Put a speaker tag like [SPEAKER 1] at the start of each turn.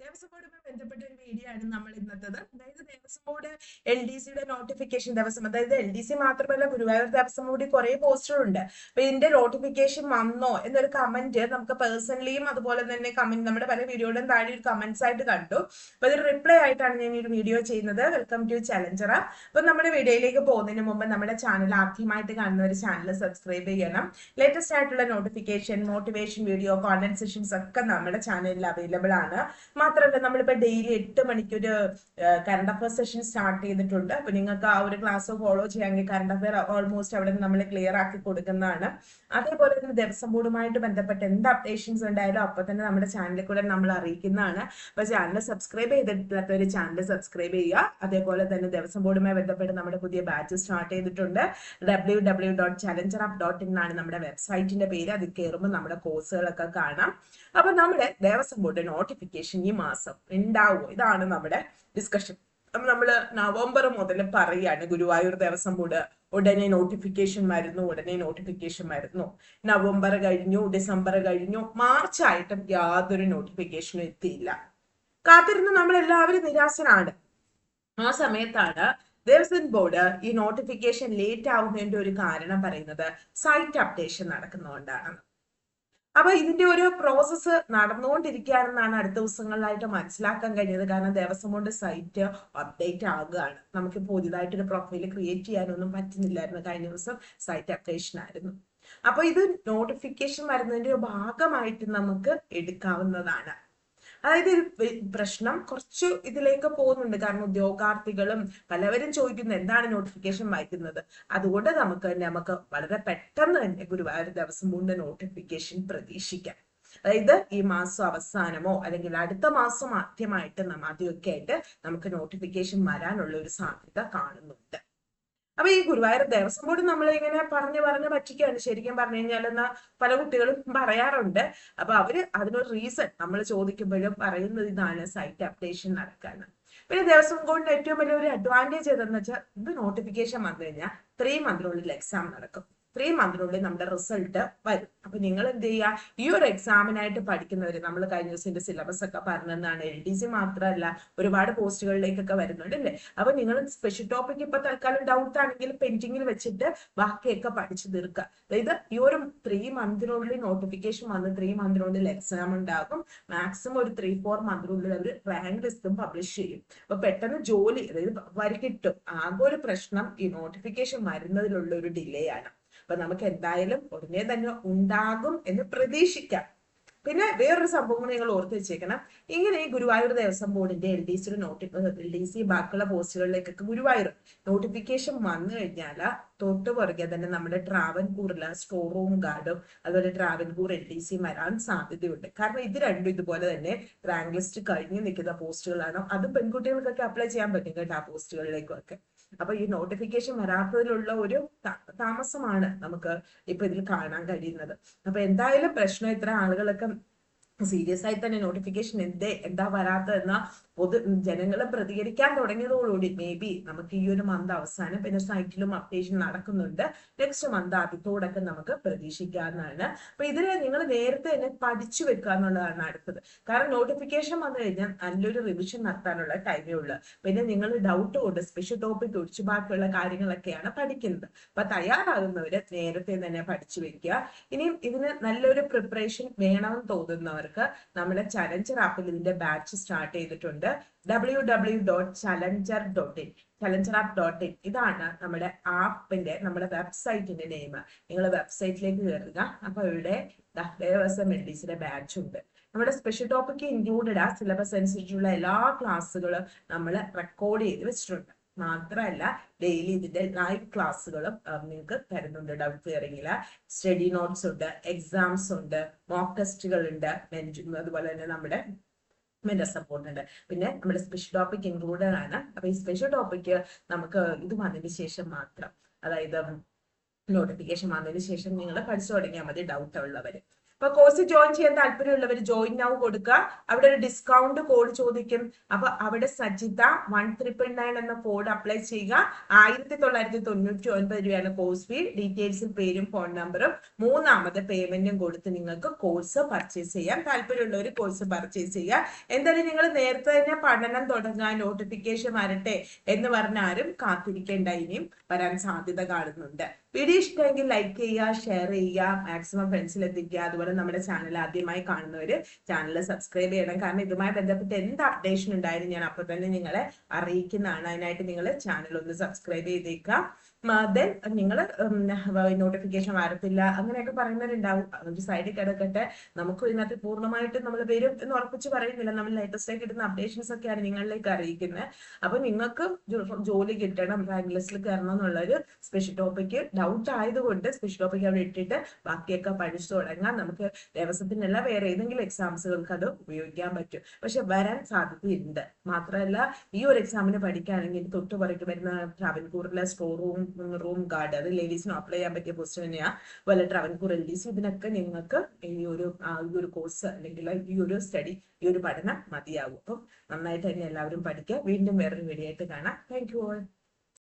[SPEAKER 1] ദേവസ്വം ബോർഡുമായി ബന്ധപ്പെട്ട ഒരു വീഡിയോ ആണ് നമ്മൾ ഇന്നത്തത്. അതായത് ദേവസ്വം ബോർഡ് LDCയുടെ നോട്ടിഫിക്കേഷൻ ദിവസം, അതായത് LDC മാത്രമല്ല ഗുരുവായൂർ ദേവസ്വം ബോർഡ് കുറെ പോസ്റ്ററുണ്ട്. അപ്പൊ ഇതിന്റെ നോട്ടിഫിക്കേഷൻ വന്നോ എന്നൊരു കമന്റ് നമുക്ക് പേഴ്സണലിയും അതുപോലെ തന്നെ കമന്റ് നമ്മുടെ പല വീഡിയോയിലും താഴെ ഒരു കമന്റ്സ് ആയിട്ട് കണ്ടു. അപ്പൊ ഇതിന് റിപ്ലൈ ആയിട്ടാണ് ഞാൻ ഈ ഒരു വീഡിയോ ചെയ്യുന്നത്. Welcome to challenger. അപ്പൊ നമ്മുടെ വീഡിയോയിലേക്ക് പോകുന്നതിന് മുമ്പ് നമ്മുടെ ചാനൽ ആദ്യമായിട്ട് കാണുന്ന ഒരു ചാനൽ സബ്സ്ക്രൈബ് ചെയ്യണം. ലേറ്റസ്റ്റ് ആയിട്ടുള്ള notification, motivation video, content sessions ഒക്കെ നമ്മുടെ ചാനലിൽ അവൈലബിൾ ആണ്. മാത്രമല്ല നമ്മളിപ്പോ ഡെയിലി 8 മണിക്കൊരു കറണ്ട് അഫയർ സെഷൻ സ്റ്റാർട്ട് ചെയ്തിട്ടുണ്ട്. അപ്പൊ നിങ്ങൾക്ക് ആ ഒരു ക്ലാസ് ഫോളോ ചെയ്യാമെങ്കിൽ കറണ്ട് അഫയർ ഓൾമോസ്റ്റ് അവിടെ നമ്മൾ ക്ലിയർ ആക്കി കൊടുക്കുന്നതാണ്. അതേപോലെ തന്നെ ദേവസ്വം ബോർഡുമായിട്ട് ബന്ധപ്പെട്ട് എന്ത് അപ്ഡേഷൻസ് ഉണ്ടായാലും അപ്പൊ തന്നെ നമ്മുടെ ചാനലിൽ കൂടെ നമ്മൾ അറിയിക്കുന്നതാണ്. അപ്പൊ ചാനൽ സബ്സ്ക്രൈബ് ചെയ്തിട്ടില്ലാത്തവർ ചാനൽ സബ്സ്ക്രൈബ് ചെയ്യുക. അതേപോലെ തന്നെ ദേവസ്വം ബോർഡുമായി ബന്ധപ്പെട്ട് നമ്മുടെ പുതിയ ബാച്ച് സ്റ്റാർട്ട് ചെയ്തിട്ടുണ്ട്. www.challengerup.in എന്നാണ് നമ്മുടെ വെബ്സൈറ്റിന്റെ പേര്. അത് കയറുമ്പോൾ നമ്മുടെ കോഴ്സുകളൊക്കെ കാണാം. അപ്പൊ നമ്മുടെ ദേവസ്വം ബോർഡ് നോട്ടിഫിക്കേഷൻ ഈ മാസം ഉണ്ടാവുമോ, ഇതാണ് നമ്മുടെ ഡിസ്കഷൻ. അപ്പൊ നമ്മള് നവംബർ മുതൽ പറയാണ് ഗുരുവായൂർ ദേവസ്വം ബോർഡ് ഉടനെ നോട്ടിഫിക്കേഷൻ വരുന്നു. നവംബർ കഴിഞ്ഞു, ഡിസംബർ കഴിഞ്ഞു, മാർച്ച് ആയിട്ടും യാതൊരു നോട്ടിഫിക്കേഷനും എത്തിയില്ല. കാത്തിരുന്ന് നമ്മൾ എല്ലാവരും നിരാശനാണ്. ആ സമയത്താണ് ദേവസ്വം ബോർഡ് ഈ നോട്ടിഫിക്കേഷൻ ലേറ്റ് ആവുന്നതിന്റെ ഒരു കാരണം പറയുന്നത് സൈറ്റ് അപ്ഡേഷൻ നടക്കുന്നതുകൊണ്ടാണ്. അപ്പൊ ഇതിന്റെ ഒരു പ്രോസസ്സ് നടന്നുകൊണ്ടിരിക്കുകയാണെന്നാണ് അടുത്ത ദിവസങ്ങളിലായിട്ട് മനസ്സിലാക്കാൻ കഴിഞ്ഞത്. കാരണം ദേവസ്വം ബോർഡ് സൈറ്റ് അപ്ഡേറ്റ് ആകുകയാണ്. നമുക്ക് പുതിയതായിട്ടൊരു പ്രൊഫൈൽ ക്രിയേറ്റ് ചെയ്യാനൊന്നും പറ്റുന്നില്ലായിരുന്നു. കഴിഞ്ഞ ദിവസം സൈറ്റ് അപ്ഡേഷൻ ആയിരുന്നു. അപ്പൊ ഇത് നോട്ടിഫിക്കേഷൻ വരുന്നതിന്റെ ഒരു ഭാഗമായിട്ട് നമുക്ക് എടുക്കാവുന്നതാണ്. അതായത് പ്രശ്നം കുറച്ച് ഇതിലേക്ക് പോകുന്നുണ്ട്. കാരണം ഉദ്യോഗാർത്ഥികളും പലവരും ചോദിക്കുന്നു എന്താണ് നോട്ടിഫിക്കേഷൻ വായിക്കുന്നത്. അതുകൊണ്ട് നമുക്ക് വളരെ പെട്ടെന്ന് തന്നെ ഗുരുവായൂർ ദേവസ്വം ബോർഡിന്റെ നോട്ടിഫിക്കേഷൻ പ്രതീക്ഷിക്കാം. അതായത് ഈ മാസം അവസാനമോ അല്ലെങ്കിൽ അടുത്ത മാസം ആദ്യമൊക്കെ ആയിട്ട് നമുക്ക് നോട്ടിഫിക്കേഷൻ വരാനുള്ള ഒരു സാധ്യത കാണുന്നുണ്ട്. അപ്പൊ ഈ ഗുരുവായൂർ ദേവസ്വം ബോർഡ് നമ്മൾ ഇങ്ങനെ പറഞ്ഞു പറ്റിക്കുകയാണ്. ശരിക്കും പറഞ്ഞു കഴിഞ്ഞാൽ എന്നാ പല കുട്ടികളും പറയാറുണ്ട്. അപ്പൊ അവര് അതിനൊരു റീസൺ നമ്മൾ ചോദിക്കുമ്പോഴും പറയുന്നത് ഇതാണ്, സൈറ്റ് അപ്ഡേഷൻ നടക്കാണ്. പിന്നെ ദേവസ്വം ബോർഡിന്റെ ഏറ്റവും വലിയ ഒരു അഡ്വാൻറ്റേജ് ഏതെന്ന് വെച്ചാൽ ഇത് നോട്ടിഫിക്കേഷൻ വന്നു കഴിഞ്ഞാൽ 3 മന്തിനുള്ളിൽ എക്സാം നടക്കും. 3 മന്തിനുള്ളിൽ നമ്മുടെ റിസൾട്ട് വരും. അപ്പൊ നിങ്ങൾ എന്ത് ചെയ്യുക, ഈ ഒരു എക്സാമിനായിട്ട് പഠിക്കുന്നവര്, നമ്മൾ കഴിഞ്ഞ ദിവസത്തിന്റെ സിലബസ് ഒക്കെ പറഞ്ഞതാണ്. LDC മാത്രമല്ല ഒരുപാട് പോസ്റ്റുകളിലേക്കൊക്കെ വരുന്നുണ്ട് അല്ലേ. അപ്പൊ നിങ്ങൾ സ്പെഷ്യൽ ടോപ്പിക് ഇപ്പൊ തൽക്കാലം ഡൗട്ട് ആണെങ്കിൽ പെൻഡിങ്ങിൽ വെച്ചിട്ട് ബാക്കിയൊക്കെ പഠിച്ചു തീർക്കുക. അതായത് ഈ ഒരു 3 മന്തിനുള്ളിൽ നോട്ടിഫിക്കേഷൻ വന്ന് 3 മന്തിനുള്ളിൽ എക്സാം ഉണ്ടാകും. മാക്സിമം ഒരു 3-4 മന്തിനുള്ളിൽ അവർ റാങ്ക് ലിസ്റ്റും പബ്ലിഷ് ചെയ്യും. അപ്പൊ പെട്ടെന്ന് ജോലി അതായത് കിട്ടും. ആകെ ഒരു പ്രശ്നം ഈ നോട്ടിഫിക്കേഷൻ വരുന്നതിലുള്ള ഒരു ഡിലേ ആണ്. അപ്പൊ നമുക്ക് എന്തായാലും ഉടനെ തന്നെ ഉണ്ടാകും എന്ന് പ്രതീക്ഷിക്കാം. പിന്നെ വേറൊരു സംഭവം നിങ്ങൾ ഓർത്ത് വെച്ചേക്കണം. ഇങ്ങനെ ഈ ഗുരുവായൂർ ദേവസ്വം ബോർഡിന്റെ LDC ബാക്കിയുള്ള പോസ്റ്റുകളിലേക്കൊക്കെ ഗുരുവായൂർ നോട്ടിഫിക്കേഷൻ വന്നു കഴിഞ്ഞാൽ തൊട്ട് പുറകെ തന്നെ നമ്മുടെ ട്രാവൻകൂറിലെ സ്റ്റോർ റൂം ഗാർഡും അതുപോലെ ട്രാവൻകൂർ LDC വരാൻ സാധ്യതയുണ്ട്. കാരണം ഇത് രണ്ടും ഇതുപോലെ തന്നെ റാങ്ക് ലിസ്റ്റ് കഴിഞ്ഞ് നിൽക്കുന്ന പോസ്റ്റുകളാണ്. അതും പെൺകുട്ടികൾക്കൊക്കെ അപ്ലൈ ചെയ്യാൻ പറ്റും കേട്ടോ, ആ പോസ്റ്റുകളിലേക്കൊക്കെ. അപ്പൊ ഈ നോട്ടിഫിക്കേഷൻ വരാത്തതിലുള്ള ഒരു താമസമാണ് നമുക്ക് ഇപ്പൊ ഇതിൽ കാണാൻ കഴിയുന്നത്. അപ്പൊ എന്തായാലും പ്രശ്നം ഇത്ര ആളുകളൊക്കെ സീരിയസ് ആയി തന്നെ നോട്ടിഫിക്കേഷൻ എന്താ വരാത്തതെന്ന ജനങ്ങൾ പ്രതികരിക്കാൻ തുടങ്ങിയതോടുകൂടി മേ ബി നമുക്ക് ഈ ഒരു മന്ത് അവസാനം പിന്നെ സൈറ്റിലും അപ്ഡേഷൻ നടക്കുന്നുണ്ട്. നെക്സ്റ്റ് മന്ത് ആദ്യത്തോടൊക്കെ നമുക്ക് പ്രതീക്ഷിക്കാവുന്നതാണ്. അപ്പൊ ഇതിന് നിങ്ങൾ നേരത്തെ തന്നെ പഠിച്ചു വെക്കുക എന്നുള്ളതാണ് അടുത്തത്. കാരണം നോട്ടിഫിക്കേഷൻ വന്നു കഴിഞ്ഞാൽ നല്ലൊരു റിവിഷൻ നടത്താനുള്ള ടൈമേ ഉള്ളൂ. പിന്നെ നിങ്ങൾ ഡൗട്ട് കൊണ്ട് സ്പെഷ്യൽ ടോപ്പിക് ഒഴിച്ച് ബാക്കിയുള്ള കാര്യങ്ങളൊക്കെയാണ് പഠിക്കുന്നത്. അപ്പൊ തയ്യാറാകുന്നവര് നേരത്തെ തന്നെ പഠിച്ചു വെക്കുക. ഇനിയും ഇതിന് നല്ലൊരു പ്രിപ്പറേഷൻ വേണമെന്ന് തോന്നുന്നവർ നമ്മുടെ ചലഞ്ചർ ആപ്പിൽ ഇതിന്റെ ബാച്ച് സ്റ്റാർട്ട് ചെയ്തിട്ടുണ്ട്. www.challenger.in challengerup.in ഇതാണ് നമ്മുടെ നമ്മുടെ വെബ്സൈറ്റിന്റെ നെയിം. നിങ്ങൾ വെബ്സൈറ്റിലേക്ക് കയറുക. അപ്പൊ ഇവിടെ ദേവസ്വം LDCയുടെ ബാച്ച് ഉണ്ട്. നമ്മുടെ സ്പെഷ്യൽ ടോപ്പിക് ഇൻക്ലൂഡഡ് ആ സിലബസ് അനുസരിച്ചുള്ള എല്ലാ ക്ലാസ്സുകളും നമ്മൾ റെക്കോർഡ് ചെയ്ത് വെച്ചിട്ടുണ്ട്. മാത്രമല്ല ഡെയിലി ഇതിന്റെ ലൈവ് ക്ലാസ്സുകളും നിങ്ങൾക്ക് തരുന്നുണ്ട്. ഡൗട്ട് ക്ലിയറിംഗില് സ്റ്റഡി നോട്ട്സ് ഉണ്ട്, എക്സാംസ് ഉണ്ട്, മോക്ക് ടെസ്റ്റുകൾ ഉണ്ട്, അതുപോലെ തന്നെ നമ്മുടെ മെന്റർ സപ്പോർട്ട് ഉണ്ട്. പിന്നെ നമ്മുടെ സ്പെഷ്യൽ ടോപ്പിക് ഇൻക്ലൂഡഡ് ആണ്. അപ്പൊ ഈ സ്പെഷ്യൽ ടോപ്പിക് നമുക്ക് ഇത് വന്നതിന് ശേഷം മാത്രം, അതായത് നോട്ടിഫിക്കേഷൻ വന്നതിന് ശേഷം നിങ്ങൾ പഠിച്ചു തുടങ്ങിയാൽ മതി ഡൗട്ട് ഉള്ളവര്. അപ്പൊ കോഴ്സ് ജോയിൻ ചെയ്യാൻ താല്പര്യമുള്ളവർ ജോയിൻ നൗ കൊടുക്കുക. അവിടെ ഒരു ഡിസ്കൗണ്ട് കോഡ് ചോദിക്കും. അപ്പൊ അവിടെ സജിത 1999 എന്ന കോഡ് അപ്ലൈ ചെയ്യുക. 1999 രൂപയാണ് കോഴ്സ് ഫീ. ഡീറ്റെയിൽസും പേരും ഫോൺ നമ്പറും 3ാമത് പേയ്മെന്റും കൊടുത്ത് നിങ്ങൾക്ക് കോഴ്സ് പർച്ചേസ് ചെയ്യാം. താല്പര്യമുള്ളവർ കോഴ്സ് പർച്ചേസ് ചെയ്യുക. എന്തായാലും നിങ്ങൾ നേരത്തെ തന്നെ പഠനം തുടങ്ങാൻ നോട്ടിഫിക്കേഷൻ വരട്ടെ എന്ന് പറഞ്ഞ ആരും കാത്തിരിക്കേണ്ട, ഇനിയും വരാൻ സാധ്യത കാണുന്നുണ്ട്. വീഡിയോ ഇഷ്ടമെങ്കിൽ ലൈക്ക് ചെയ്യുക, ഷെയർ ചെയ്യുക, മാക്സിമം ഫ്രണ്ട്സിൽ എത്തിക്കുക. അതുപോലെ നമ്മുടെ ചാനൽ ആദ്യമായി കാണുന്നവര് ചാനൽ സബ്സ്ക്രൈബ് ചെയ്യണം. കാരണം ഇതുമായി ബന്ധപ്പെട്ട് എന്ത് അപ്ഡേഷൻ ഉണ്ടായാലും ഞാൻ അപ്പൊ തന്നെ നിങ്ങളെ അറിയിക്കുന്നതാണ്. അതിനായിട്ട് നിങ്ങൾ ചാനൽ ഒന്ന് സബ്സ്ക്രൈബ് ചെയ്തേക്കുക. ദെൻ നിങ്ങൾ നോട്ടിഫിക്കേഷൻ വരത്തില്ല അങ്ങനെയൊക്കെ പറയുന്നവരുണ്ടാവും. ഒരു സൈഡിൽ കിടക്കട്ടെ. നമുക്ക് ഇതിനകത്ത് പൂർണ്ണമായിട്ടും നമ്മൾ വരും എന്ന് ഉറപ്പിച്ച് പറയുന്നില്ല. നമ്മൾ ലേറ്റസ്റ്റ് ആയി കിട്ടുന്ന അപ്ഡേഷൻസ് ഒക്കെയാണ് നിങ്ങളിലേക്ക് അറിയിക്കുന്നത്. അപ്പൊ നിങ്ങൾക്ക് ജോലി കിട്ടണം, റാങ്ക് ലിസ്റ്റിൽ കയറണം എന്നുള്ളൊരു സ്പെഷ്യൽ ടോപ്പിക്ക് ഡൗട്ട് ആയതുകൊണ്ട് സ്പെഷ്യൽ ടോപ്പിക്ക് അവിടെ ഇട്ടിട്ട് ബാക്കിയൊക്കെ പഠിച്ചു തുടങ്ങാം. നമുക്ക് ദേവസ്വത്തിനല്ല വേറെ ഏതെങ്കിലും എക്സാംസുകൾക്ക് അത് ഉപയോഗിക്കാൻ പറ്റും. പക്ഷെ വരാൻ സാധ്യതയുണ്ട്. മാത്രമല്ല ഈ ഒരു എക്സാമിന് പഠിക്കുകയാണെങ്കിൽ തൊട്ട് പുറകെ വരുന്ന ട്രാവൻകൂറിലെ സ്റ്റോർ റൂം ഗാർഡ്, അത് ലേഡീസിന് അപ്ലൈ ചെയ്യാൻ പറ്റിയ പോസ്റ്റ് തന്നെയാണ്. അതുപോലെ ട്രാവൻകൂർ LDC, ഇതിനൊക്കെ നിങ്ങൾക്ക് ഈ ഒരു കോഴ്സ് അല്ലെങ്കിൽ ഈ ഒരു സ്റ്റഡി, ഈ ഒരു പഠനം മതിയാകും. അപ്പം നന്നായിട്ട് തന്നെ എല്ലാവരും പഠിക്കുക. വീണ്ടും വേറൊരു വീഡിയോ ആയിട്ട് കാണാം. Thank you all.